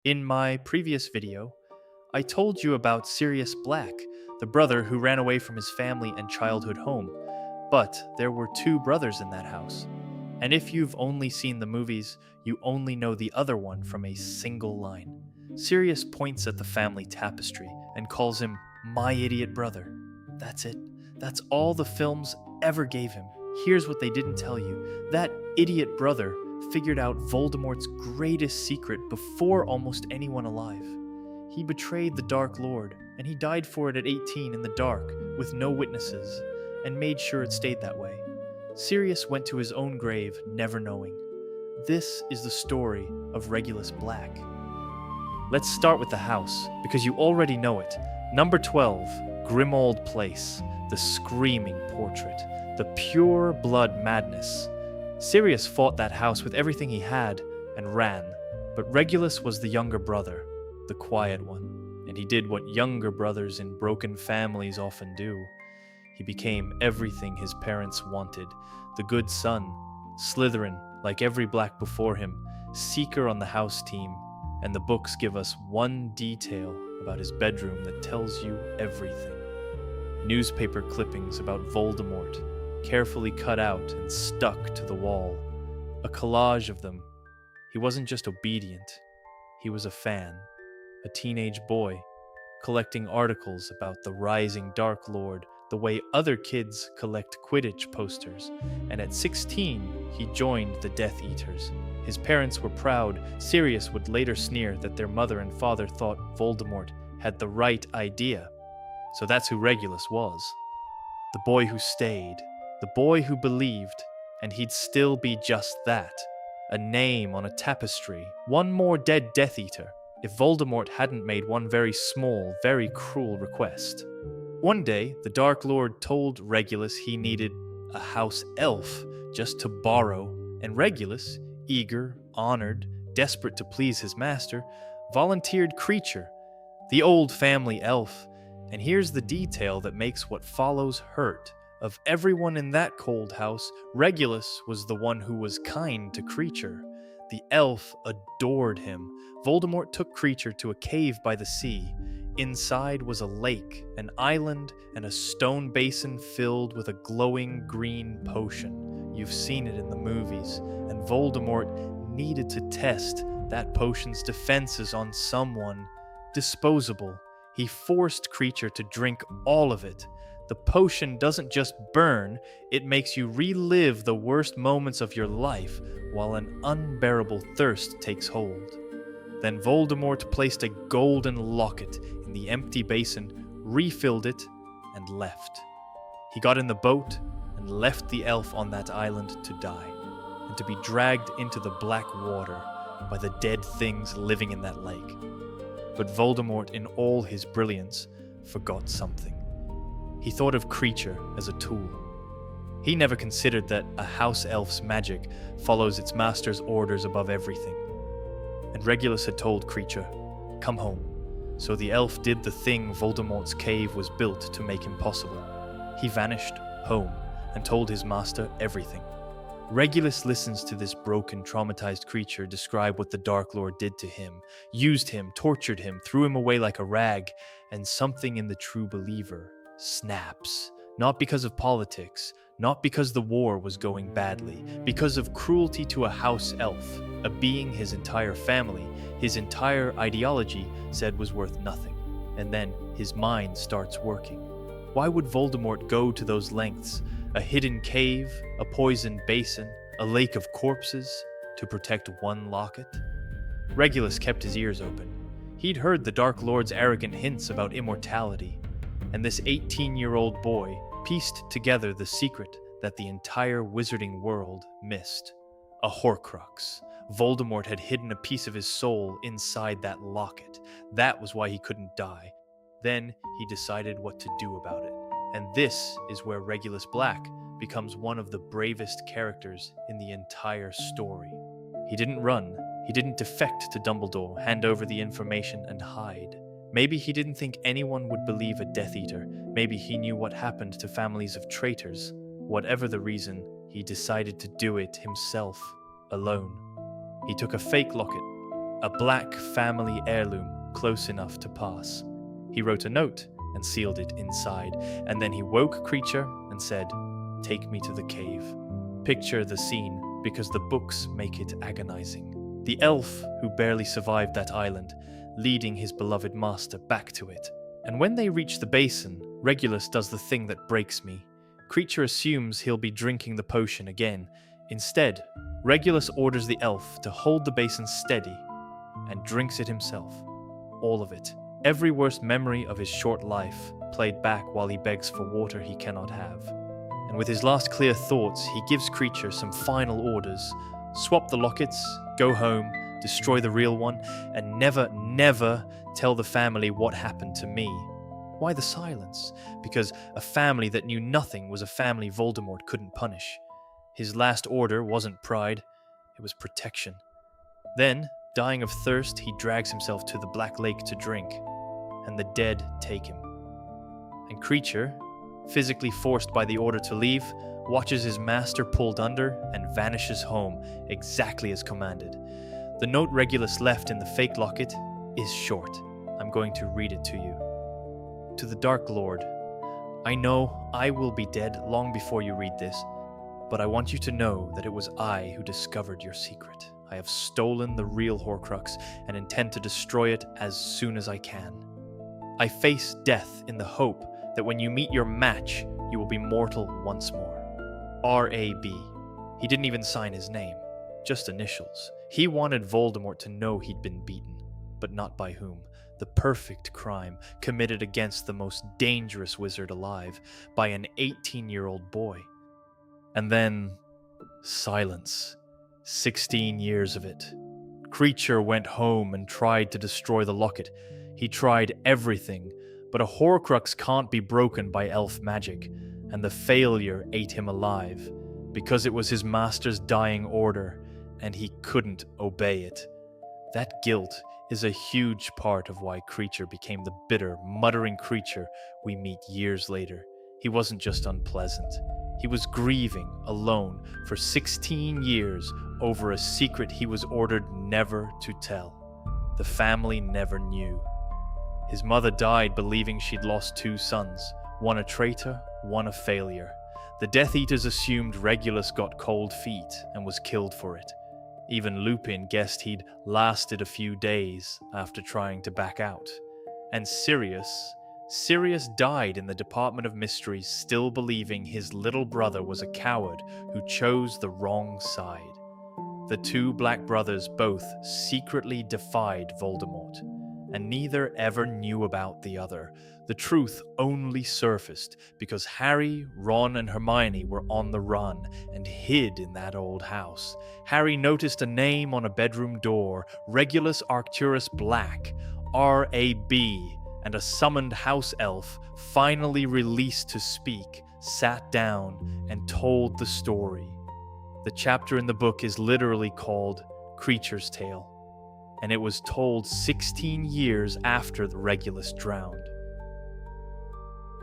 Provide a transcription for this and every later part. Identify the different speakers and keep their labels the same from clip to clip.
Speaker 1: In my previous video, I told you about Sirius Black, the brother who ran away from his family and childhood home. But there were two brothers in that house. And if you've only seen the movies, you only know the other one from a single line. Sirius points at the family tapestry and calls him my idiot brother. That's it. That's all the films ever gave him. Here's what they didn't tell you. That idiot brother figured out Voldemort's greatest secret before almost anyone alive. He betrayed the Dark Lord, and he died for it at 18 in the dark, with no witnesses, and made sure it stayed that way. Sirius went to his own grave, never knowing. This is the story of Regulus Black. Let's start with the house, because you already know it. Number 12, Grimmauld Place, the screaming portrait, the pure blood madness. Sirius fought that house with everything he had and ran, but Regulus was the younger brother, the quiet one, and he did what younger brothers in broken families often do. He became everything his parents wanted, the good son, Slytherin like every Black before him, seeker on the house team, and the books give us one detail about his bedroom that tells you everything. Newspaper clippings about Voldemort, carefully cut out and stuck to the wall. A collage of them. He wasn't just obedient, he was a fan, a teenage boy, collecting articles about the rising Dark Lord the way other kids collect Quidditch posters, and at 16, he joined the Death Eaters. His parents were proud. Sirius would later sneer that their mother and father thought Voldemort had the right idea. So that's who Regulus was. The boy who stayed, the boy who believed, and he'd still be just that. A name on a tapestry, one more dead Death Eater, if Voldemort hadn't made one very small, very cruel request. One day, the Dark Lord told Regulus he needed a house elf just to borrow, and Regulus, eager, honored, desperate to please his master, volunteered Kreacher, the old family elf. And here's the detail that makes what follows hurt. Of everyone in that cold house, Regulus was the one who was kind to Kreacher. The elf adored him. Voldemort took Kreacher to a cave by the sea. Inside was a lake, an island, and a stone basin filled with a glowing green potion. You've seen it in the movies, and Voldemort needed to test that potion's defenses on someone. Disposable. He forced Kreacher to drink all of it. The potion doesn't just burn, it makes you relive the worst moments of your life while an unbearable thirst takes hold. Then Voldemort placed a golden locket in the empty basin, refilled it, and left. He got in the boat and left the elf on that island to die, and to be dragged into the black water by the dead things living in that lake. But Voldemort, in all his brilliance, forgot something. He thought of Kreacher as a tool. He never considered that a house elf's magic follows its master's orders above everything. And Regulus had told Kreacher, "Come home." So the elf did the thing Voldemort's cave was built to make impossible. He vanished home and told his master everything. Regulus listens to this broken, traumatized creature describe what the Dark Lord did to him, used him, tortured him, threw him away like a rag, and something in the true believer snaps. Not because of politics, not because the war was going badly, because of cruelty to a house elf, a being his entire family, his entire ideology said was worth nothing. And then his mind starts working. Why would Voldemort go to those lengths? A hidden cave, a poisoned basin, a lake of corpses, to protect one locket? Regulus kept his ears open. He'd heard the Dark Lord's arrogant hints about immortality, and this 18-year-old boy pieced together the secret that the entire wizarding world missed. A Horcrux. Voldemort had hidden a piece of his soul inside that locket. That was why he couldn't die. Then he decided what to do about it. And this is where Regulus Black becomes one of the bravest characters in the entire story. He didn't run. He didn't defect to Dumbledore, hand over the information, and hide. Maybe he didn't think anyone would believe a Death Eater. Maybe he knew what happened to families of traitors. Whatever the reason, he decided to do it himself, alone. He took a fake locket, a black family heirloom close enough to pass. He wrote a note and sealed it inside, and then he woke Kreacher and said, "Take me to the cave." Picture the scene, because the books make it agonizing. The elf who barely survived that island, leading his beloved master back to it. And when they reach the basin, Regulus does the thing that breaks me. Kreacher assumes he'll be drinking the potion again. Instead, Regulus orders the elf to hold the basin steady and drinks it himself. All of it. Every worst memory of his short life played back while he begs for water he cannot have. And with his last clear thoughts, he gives Kreacher some final orders. Swap the lockets, go home, destroy the real one, and never tell the family what happened to me. Why the silence? Because a family that knew nothing was a family Voldemort couldn't punish. His last order wasn't pride, it was protection. Then, dying of thirst, he drags himself to the Black Lake to drink, and the dead take him. And Kreacher, physically forced by the order to leave, watches his master pulled under and vanishes home exactly as commanded. The note Regulus left in the fake locket is short. I'm going to read it to you. To the Dark Lord, I know I will be dead long before you read this, but I want you to know that it was I who discovered your secret. I have stolen the real Horcrux and intend to destroy it as soon as I can. I face death in the hope that when you meet your match, you will be mortal once more. R.A.B. He didn't even sign his name, just initials. He wanted Voldemort to know he'd been beaten, but not by whom. The perfect crime committed against the most dangerous wizard alive by an 18-year-old boy. And then, silence. 16 years of it. Kreacher went home and tried to destroy the locket. He tried everything, but a Horcrux can't be broken by elf magic, and the failure ate him alive, because it was his master's dying order, and he couldn't obey it. That guilt is a huge part of why Kreacher became the bitter, muttering creature we meet years later. He wasn't just unpleasant. He was grieving, alone, for 16 years over a secret he was ordered never to tell. The family never knew. His mother died believing she'd lost 2 sons, one a traitor, one a failure. The Death Eaters assumed Regulus got cold feet and was killed for it. Even Lupin guessed he'd lasted a few days after trying to back out. And Sirius died in the Department of Mysteries, still believing his little brother was a coward who chose the wrong side. The 2 Black brothers both secretly defied Voldemort, and neither ever knew about the other. The truth only surfaced because Harry, Ron, and Hermione were on the run and hid in that old house. Harry noticed a name on a bedroom door, Regulus Arcturus Black, R.A.B., and a summoned house elf, finally released to speak, sat down and told the story. The chapter in the book is literally called Kreacher's Tale, and it was told 16 years after the Regulus drowned.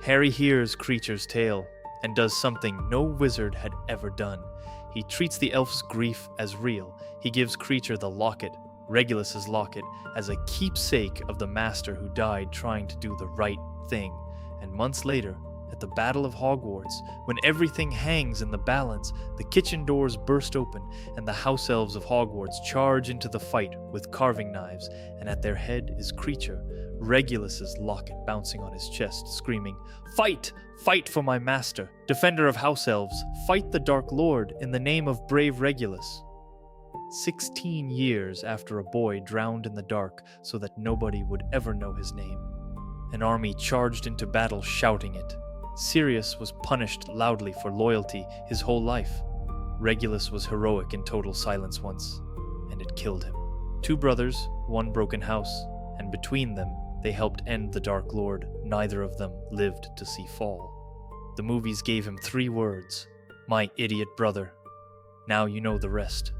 Speaker 1: Harry hears Kreacher's tale and does something no wizard had ever done. He treats the elf's grief as real. He gives Kreacher the locket, Regulus's locket, as a keepsake of the master who died trying to do the right thing. And months later, at the Battle of Hogwarts, when everything hangs in the balance, the kitchen doors burst open and the house elves of Hogwarts charge into the fight with carving knives, and at their head is Kreacher, Regulus's locket bouncing on his chest, screaming, "Fight! Fight for my master! Defender of house elves, fight the Dark Lord in the name of brave Regulus!" 16 years after a boy drowned in the dark so that nobody would ever know his name. An army charged into battle shouting it. Sirius was punished loudly for loyalty his whole life. Regulus was heroic in total silence once, and it killed him. 2 brothers, 1 broken house, and between them, they helped end the Dark Lord neither of them lived to see fall. The movies gave him 3 words: "My idiot brother." Now you know the rest.